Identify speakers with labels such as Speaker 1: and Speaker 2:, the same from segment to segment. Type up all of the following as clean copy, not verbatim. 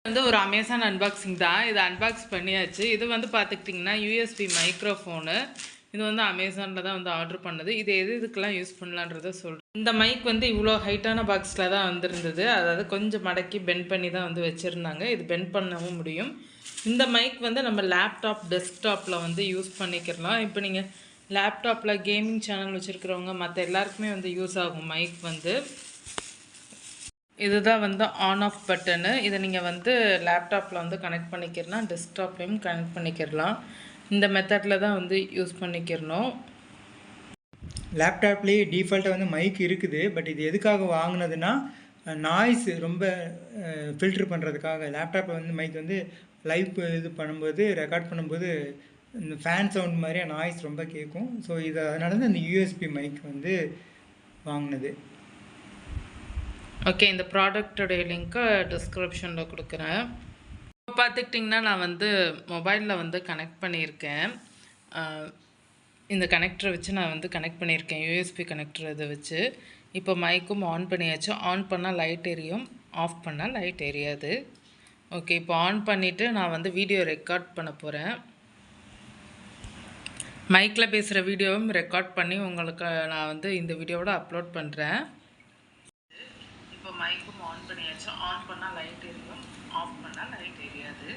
Speaker 1: வந்து ஒரு Amazon unboxing தான். இது அன்பாக்ஸ் பண்ணியாச்சு. இது வந்து பார்த்துக்கிட்டிங்கன்னா யூஎஸ்பி மைக்ரோஃபோனு. இது வந்து அமேசானில் தான் வந்து ஆர்டர் பண்ணது. இது இதுக்கெல்லாம் யூஸ் பண்ணலான்றத சொல்கிறேன். இந்த மைக் வந்து இவ்வளோ ஹைட்டான பாக்ஸில் தான் வந்துருந்தது. அதாவது கொஞ்சம் மடக்கி பெண்ட் பண்ணி தான் வந்து வச்சுருந்தாங்க. இது பெண்ட் பண்ணவும் முடியும். இந்த மைக் வந்து நம்ம லேப்டாப் டெஸ்க்டாப்பில் வந்து யூஸ் பண்ணிக்கிறலாம். இப்போ நீங்கள் லேப்டாப்பில் கேமிங் சேனல் வச்சுருக்கிறவங்க மற்ற எல்லாருக்குமே வந்து யூஸ் ஆகும் மைக் வந்து. இதுதான் வந்து ஆன் ஆஃப் பட்டனு. இதை நீங்கள் வந்து லேப்டாப்பில் வந்து கனெக்ட் பண்ணிக்கிறலாம், டெஸ்க்டாப்லேயும் கனெக்ட் பண்ணிக்கிறலாம். இந்த மெத்தடில் தான் வந்து யூஸ் பண்ணிக்கிறணும்.
Speaker 2: லேப்டாப்லேயே டிஃபால்ட்டாக வந்து மைக் இருக்குது. பட் இது எதுக்காக வாங்கினதுன்னா நாய்ஸ் ரொம்ப ஃபில்ட்ரு பண்ணுறதுக்காக. லேப்டாப்பில் வந்து மைக் வந்து லைவ் இது பண்ணும்போது ரெக்கார்ட் பண்ணும்போது இந்த ஃபேன் சவுண்ட் மாதிரியே நாய்ஸ் ரொம்ப கேட்கும். ஸோ இது அதனால தான் இந்த யூஎஸ்பி மைக் வந்து வாங்கினது.
Speaker 1: ஓகே, இந்த ப்ராடக்டோடைய லிங்க்கை டிஸ்கிரிப்ஷனில் கொடுக்குறேன். இப்போ பார்த்துக்கிட்டிங்கன்னா நான் வந்து மொபைலில் வந்து கனெக்ட் பண்ணியிருக்கேன். இந்த கனெக்டரை வச்சு நான் வந்து கனெக்ட் பண்ணியிருக்கேன், யூஎஸ்பி கனெக்டர் இதை வச்சு. இப்போ மைக்கும் ஆன் பண்ணியாச்சு. ஆன் பண்ணால் லைட் எரியும், ஆஃப் பண்ணால் லைட் எரியாது. ஓகே, இப்போ ஆன் பண்ணிவிட்டு நான் வந்து வீடியோ ரெக்கார்ட் பண்ண போகிறேன். மைக்கில் பேசுகிற வீடியோவும் ரெக்கார்ட் பண்ணி உங்களுக்கு நான் வந்து இந்த வீடியோவோட அப்லோட் பண்ணுறேன். இப்போ மைக்கும் ஆன் பண்ணியாச்சு. ஆன் பண்ணால் லைட் எரியும், ஆஃப் பண்ணால் லைட் எரியாது.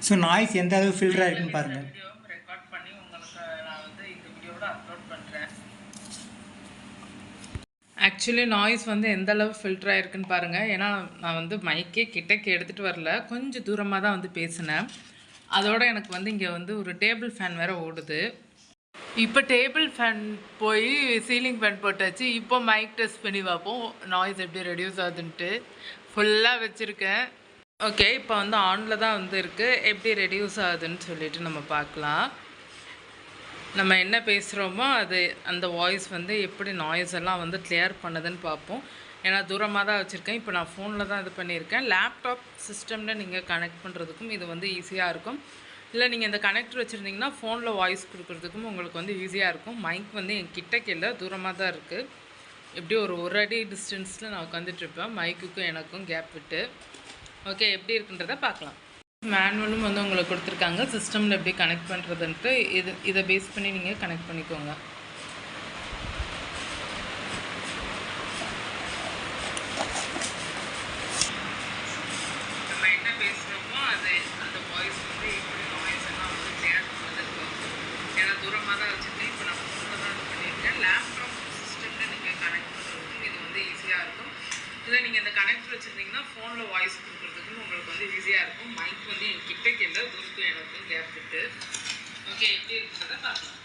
Speaker 2: ஸோ நாய்ஸ் எந்த அளவு ஃபில்டராக இருக்குன்னு பாருங்கள்.
Speaker 1: வீடியோவும் ரெக்கார்ட் பண்ணி உங்களுக்கு நான் வந்து இந்த வீடியோவோட அப்லோட் பண்ணுறேன். ஆக்சுவலி நாய்ஸ் வந்து எந்த அளவு ஃபில்டராக இருக்குன்னு பாருங்கள். ஏன்னா நான் வந்து மைக்கே கிட்டக்கு எடுத்துகிட்டு வரல, கொஞ்சம் தூரமாக தான் வந்து பேசினேன். அதோடு எனக்கு வந்து இங்கே வந்து ஒரு டேபிள் ஃபேன் வேறு ஓடுது. இப்போ டேபிள் ஃபேன் போய் சீலிங் ஃபேன் போட்டாச்சு. இப்போ மைக் டெஸ்ட் பண்ணி பார்ப்போம் நாய்ஸ் எப்படி ரெடியூஸ் ஆகுதுன்ட்டு. ஃபுல்லாக வச்சுருக்கேன். ஓகே, இப்போ வந்து ஆனில் தான் வந்து இருக்குது. எப்படி ரெடியூஸ் ஆகுதுன்னு சொல்லிட்டு நம்ம பார்க்கலாம். நம்ம என்ன பேசுகிறோமோ அது அந்த வாய்ஸ் வந்து எப்படி நாய்ஸ் எல்லாம் வந்து கிளியர் பண்ணுதுன்னு பார்ப்போம். ஏன்னா தூரமாக தான் வச்சுருக்கேன். இப்போ நான் ஃபோனில் தான் இது பண்ணியிருக்கேன். லேப்டாப் சிஸ்டமில் நீங்கள் கனெக்ட் பண்ணுறதுக்கும் இது வந்து ஈஸியாக இருக்கும். இல்லை நீங்கள் இந்த கனெக்டர் வச்சுருந்தீங்கன்னா ஃபோனில் வாய்ஸ் கொடுக்குறதுக்கும் உங்களுக்கு வந்து ஈஸியாக இருக்கும். மைக் வந்து என் கிட்டக்கு இல்லை, தூரமாக தான் இருக்குது. எப்படி ஒரு அடி டிஸ்டன்ஸில் நான் உட்காந்துட்ருப்பேன், மைக்குக்கும் எனக்கும் கேப் விட்டு. ஓகே, எப்படி இருக்குன்றதை பார்க்கலாம். மேனுவலும் வந்து உங்களுக்கு கொடுத்துருக்காங்க, சிஸ்டமில் எப்படி கனெக்ட் பண்ணுறதுன்ட்டு. இதை பேஸ் பண்ணி நீங்கள் கனெக்ட் பண்ணிக்கோங்க. நம்ம என்ன பேசுகிறோமோ அது அந்த வாய்ஸ் வந்து எப்படி நாய்ஸ் எல்லாம் வந்து கிளியர் பண்ணுறதுக்கு. ஏன்னா தூரமாக தான் வச்சுருக்கேன். இப்போ நான் ஃபோனில் தான் இது பண்ணியிருக்கேன். லேப்டாப் சிஸ்டமில் நீங்கள் கனெக்ட் பண்ணுறதுக்கும் இது வந்து ஈஸியாக இருக்கும். இல்லை நீங்கள் இந்த கனெக்டர் வச்சுருந்தீங்கன்னா ஃபோனில் வாய்ஸ் கொடுக்குறதுக்கும் உங்களுக்கு வந்து ஈஸியாக இருக்கும். மைக் வந்து என் கிட்டக்கு இல்லை, தூரத்துக்கு எனக்கும் கேப் விட்டு. ஓகே, எப்படி இருக்கிறத பார்க்கலாம்.